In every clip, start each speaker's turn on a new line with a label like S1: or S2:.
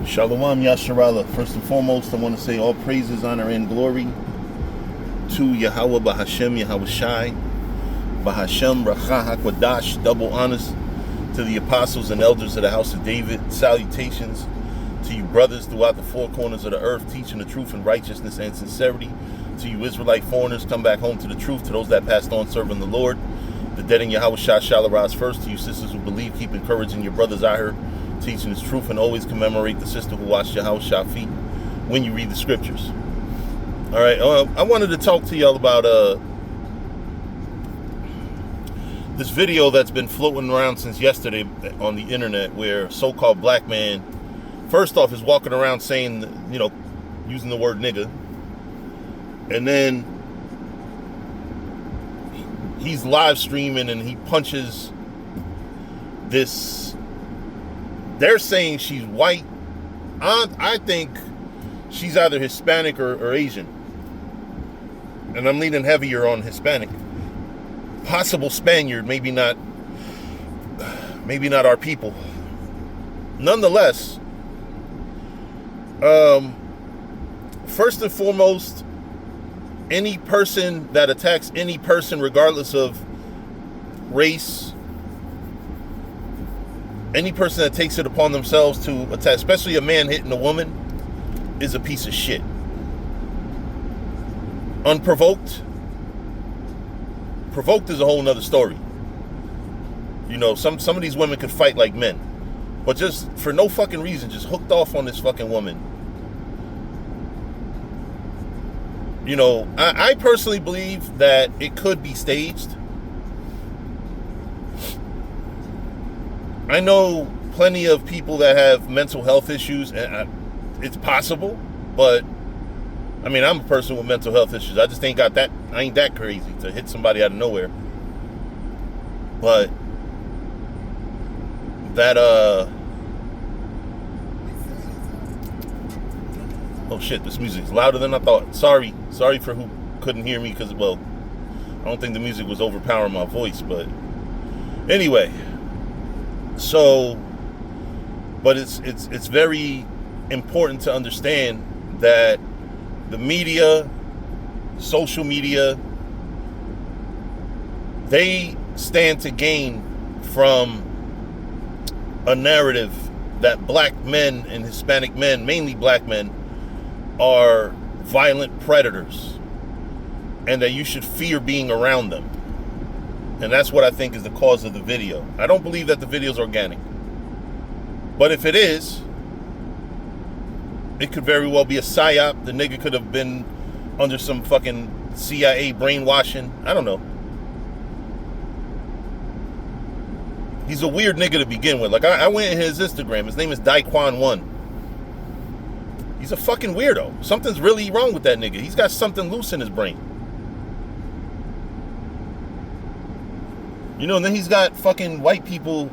S1: Shalom Yasharala. First and foremost, I want to say all praises, honor, and glory to Yahweh Bahashem, Yahweh Shai, Bahashem, Racha HaKwadash, double honors to the apostles and elders of the house of David. Salutations to you brothers throughout the four corners of the earth, teaching the truth in righteousness and sincerity. To you Israelite foreigners, come back home to the truth. To those that passed on serving the Lord, the dead in Yahweh Shai shall arise first. To you sisters who believe, keep encouraging your brothers out here, teaching his truth, and always commemorate the sister who washed Yahweh Shai feet when you read the scriptures. All right, I wanted to talk to y'all about this video that's been floating around since yesterday on the internet, where a so-called black man, first off, is walking around saying, using the word nigga, and then he's live streaming and he punches this. They're saying she's white. I think she's either Hispanic or Asian, and I'm leaning heavier on Hispanic. Possible Spaniard, maybe not our people. Nonetheless, first and foremost, any person that attacks any person, regardless of race, any person that takes it upon themselves to attack, especially a man hitting a woman, is a piece of shit. Unprovoked. Provoked is a whole nother story. Some of these women could fight like men, but just for no fucking reason, just hooked off on this fucking woman. I personally believe that it could be staged. I know plenty of people that have mental health issues, and it's possible, but I'm a person with mental health issues. I just ain't that crazy to hit somebody out of nowhere. But that oh shit, this music's louder than I thought. Sorry for who couldn't hear me, because, well, I don't think the music was overpowering my voice, but anyway. But it's very important to understand that the media, social media, they stand to gain from a narrative that black men and Hispanic men, mainly black men, are violent predators, and that you should fear being around them. And that's what I think is the cause of the video. I don't believe that the video is organic. But if it is, it could very well be a psyop. The nigga could have been under some fucking CIA brainwashing. I don't know. He's a weird nigga to begin with. Like, I went in his Instagram. His name is Daequan1. He's a fucking weirdo. Something's really wrong with that nigga. He's got something loose in his brain. And then he's got fucking white people.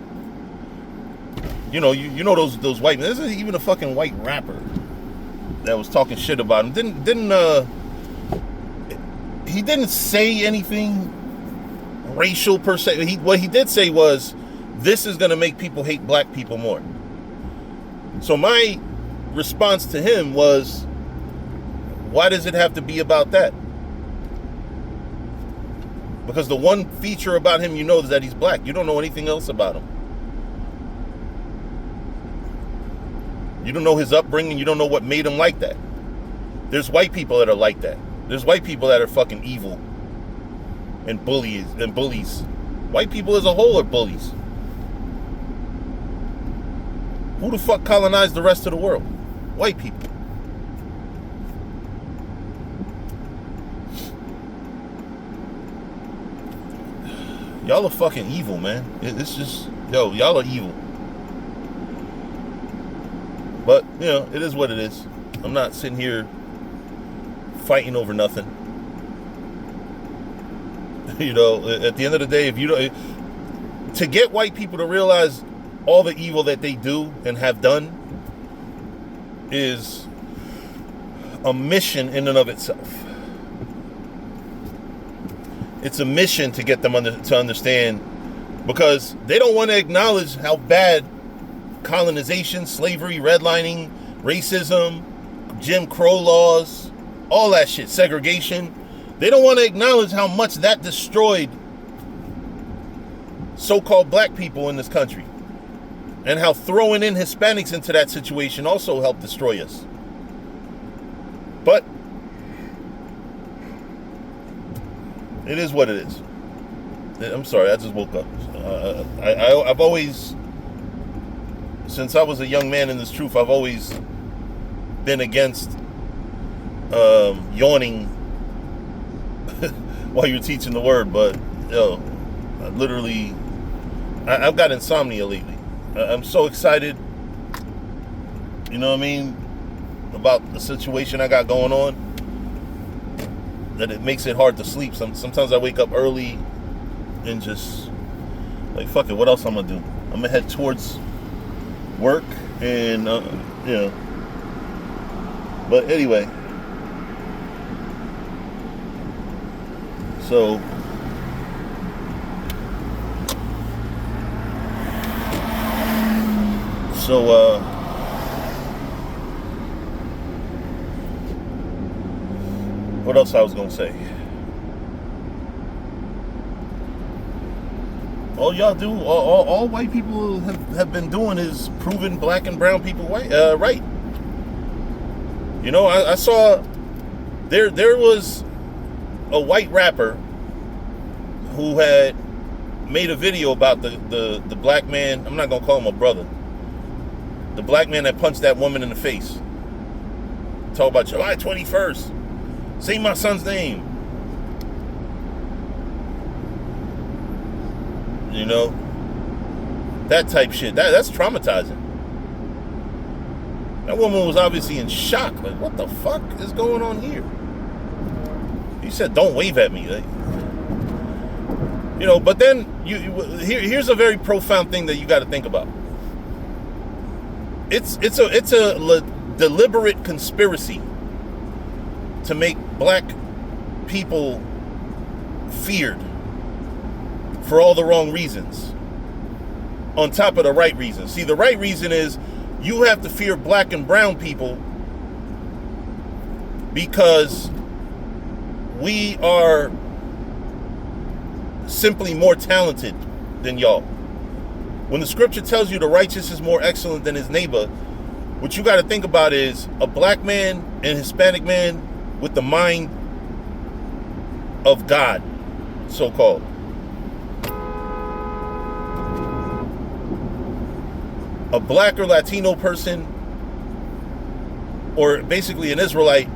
S1: Those white men. There's even a fucking white rapper that was talking shit about him. He didn't say anything racial per se. What he did say was, this is gonna make people hate black people more. So my response to him was, why does it have to be about that? Because the one feature about him is that he's black. You don't know anything else about him. You don't know his upbringing. You don't know what made him like that. There's white people that are like that. There's white people that are fucking evil and bullies. White people as a whole are bullies. Who the fuck colonized the rest of the world? White people. Y'all are fucking evil, man. It's just, y'all are evil. But, it is what it is. I'm not sitting here fighting over nothing. At the end of the day, to get white people to realize all the evil that they do and have done is a mission in and of itself. It's a mission to get them to understand, because they don't want to acknowledge how bad colonization, slavery, redlining, racism, Jim Crow laws, all that shit, segregation. They don't want to acknowledge how much that destroyed so-called black people in this country, and how throwing in Hispanics into that situation also helped destroy us. But it is what it is. I'm sorry, I just woke up. I've always, since I was a young man in this truth, I've always been against yawning while you're teaching the word. But yo, I've got insomnia lately. I'm so excited, you know what I mean, about the situation I got going on, that it makes it hard to sleep. Sometimes I wake up early and just like, fuck it, what else I'm gonna do? I'm gonna head towards work and you know. But anyway, so what else I was gonna say? All y'all do, all white people have been doing is proving black and brown people right. You know, I saw there was a white rapper who had made a video about the black man. I'm not gonna call him a brother. The black man that punched that woman in the face. Talk about July 21st. Say my son's name. You know, that type shit. That's traumatizing. That woman was obviously in shock. Like, what the fuck is going on here? He said, "Don't wave at me." Like, you know, but then here's a very profound thing that you got to think about. It's a deliberate conspiracy to make black people feared for all the wrong reasons, on top of the right reasons. See, the right reason is you have to fear black and brown people because we are simply more talented than y'all. When the scripture tells you the righteous is more excellent than his neighbor, what you got to think about is a black man and Hispanic man with the mind of God, so-called. A black or Latino person, or basically an Israelite,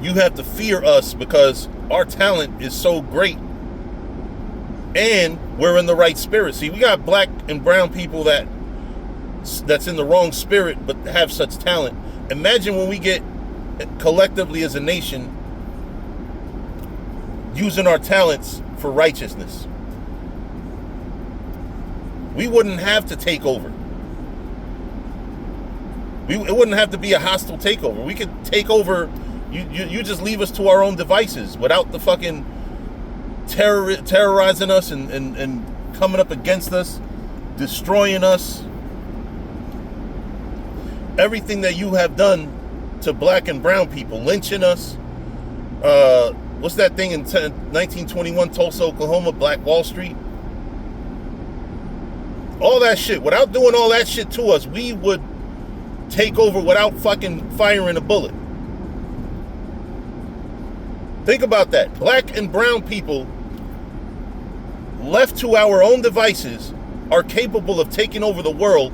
S1: you have to fear us because our talent is so great and we're in the right spirit. See, we got black and brown people that's in the wrong spirit but have such talent. Imagine when we get collectively as a nation using our talents for righteousness. We wouldn't have to take over. It wouldn't have to be a hostile takeover. We could take over. You just leave us to our own devices without the fucking terrorizing us and coming up against us, destroying us. Everything that you have done to black and brown people, lynching us. What's that thing in 1921, Tulsa, Oklahoma, Black Wall Street? All that shit. Without doing all that shit to us, we would take over without fucking firing a bullet. Think about that. Black and brown people, left to our own devices, are capable of taking over the world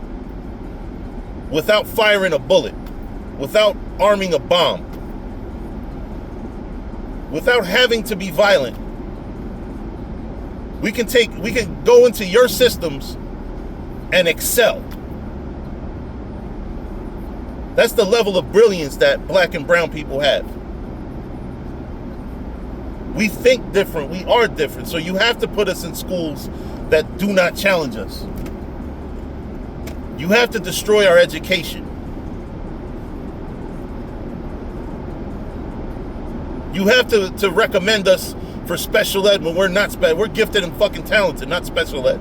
S1: without firing a bullet, without arming a bomb, without having to be violent. We can go into your systems and excel. That's the level of brilliance that black and brown people have. We think different. We are different. So you have to put us in schools that do not challenge us. You have to destroy our education. You have to recommend us for special ed when we're not special. We're gifted and fucking talented, not special ed.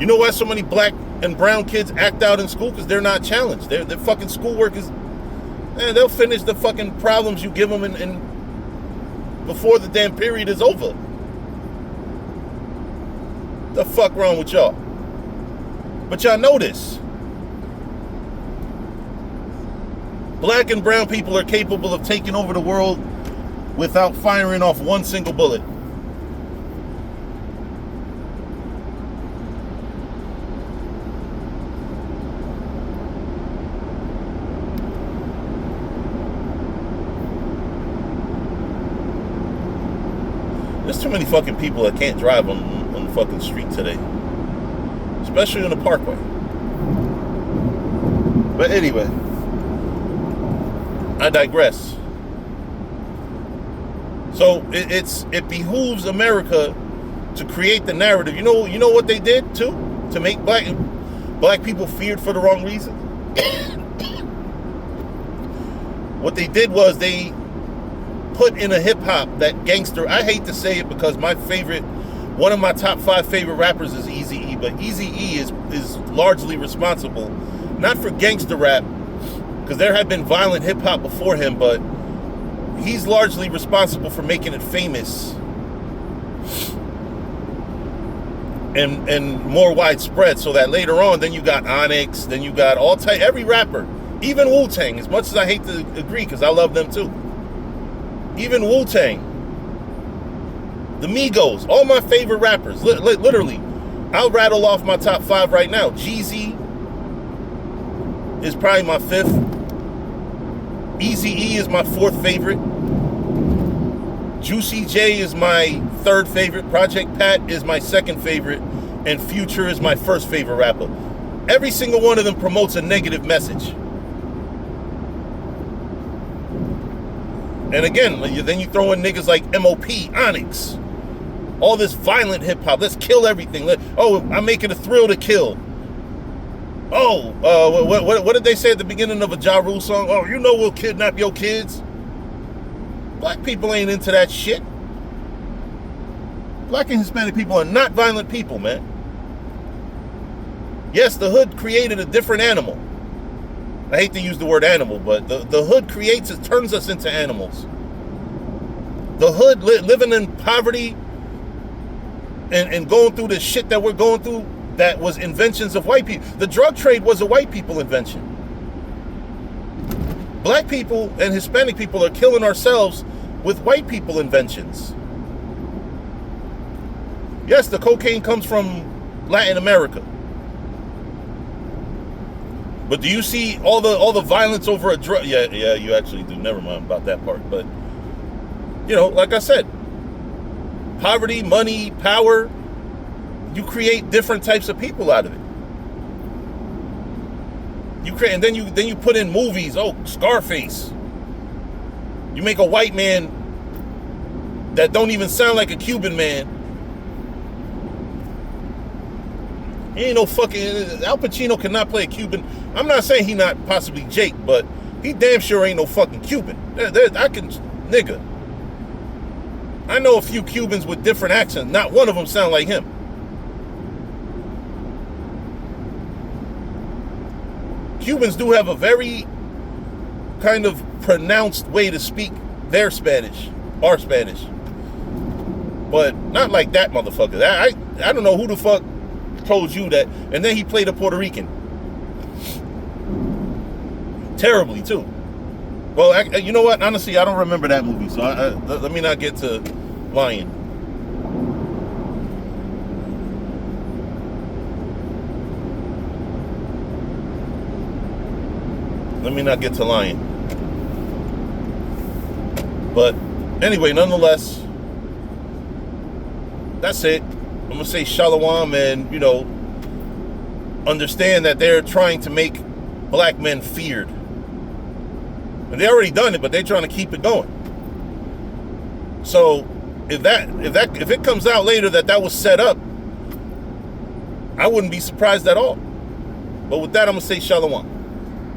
S1: You know why so many black and brown kids act out in school? Because they're not challenged. Their fucking schoolwork is, man, they'll finish the fucking problems you give them in before the damn period is over. The fuck wrong with y'all? But y'all know this. Black and brown people are capable of taking over the world without firing off one single bullet. There's too many fucking people that can't drive on the fucking street today. Especially on the parkway. But anyway, I digress. So it behooves America to create the narrative. You know what they did too? To make black people feared for the wrong reason? What they did was they put in a hip-hop that gangster, I hate to say it because one of my top 5 favorite rappers is Eazy-E, but Eazy-E is largely responsible, not for gangster rap, because there had been violent hip-hop before him, but he's largely responsible for making it famous and more widespread, so that later on, then you got Onyx, then you got every rapper, even Wu-Tang, as much as I hate to agree, because I love them too. Even Wu-Tang, the Migos, all my favorite rappers. Literally, I'll rattle off my top 5 right now. Jeezy is probably my 5th. Eazy-E is my 4th favorite. Juicy J is my 3rd favorite. Project Pat is my 2nd favorite. And Future is my 1st favorite rapper. Every single one of them promotes a negative message. And again, then you throw in niggas like M.O.P., Onyx. All this violent hip-hop. Let's kill everything. I'm making a thrill to kill. What did they say at the beginning of a Ja Rule song? Oh, you know we'll kidnap your kids. Black people ain't into that shit. Black and Hispanic people are not violent people, man. Yes, the hood created a different animal. I hate to use the word animal, but the hood turns us into animals. The hood, living in poverty and going through the shit that we're going through, that was inventions of white people. The drug trade was a white people invention. Black people and Hispanic people are killing ourselves with white people inventions. Yes, the cocaine comes from Latin America. But do you see all the violence over a drug? Yeah, you actually do. Never mind about that part. But, like I said, poverty, money, power, you create different types of people out of it. You create, and then you put in movies. Oh, Scarface. You make a white man that don't even sound like a Cuban man. He ain't no fucking... Al Pacino cannot play a Cuban. I'm not saying he not possibly Jake, but he damn sure ain't no fucking Cuban. Nigga. I know a few Cubans with different accents. Not one of them sound like him. Cubans do have a very kind of pronounced way to speak their Spanish, our Spanish. But not like that motherfucker. I don't know who the fuck told you that. And then he played a Puerto Rican. Terribly, too. Well, you know what? Honestly, I don't remember that movie. So let me not get to lying. Let me not get to lying. But anyway, nonetheless, that's it. I'm going to say shalom and, understand that they're trying to make black men feared. And they already done it, but they're trying to keep it going. So if it comes out later that was set up, I wouldn't be surprised at all. But with that, I'm going to say shalom.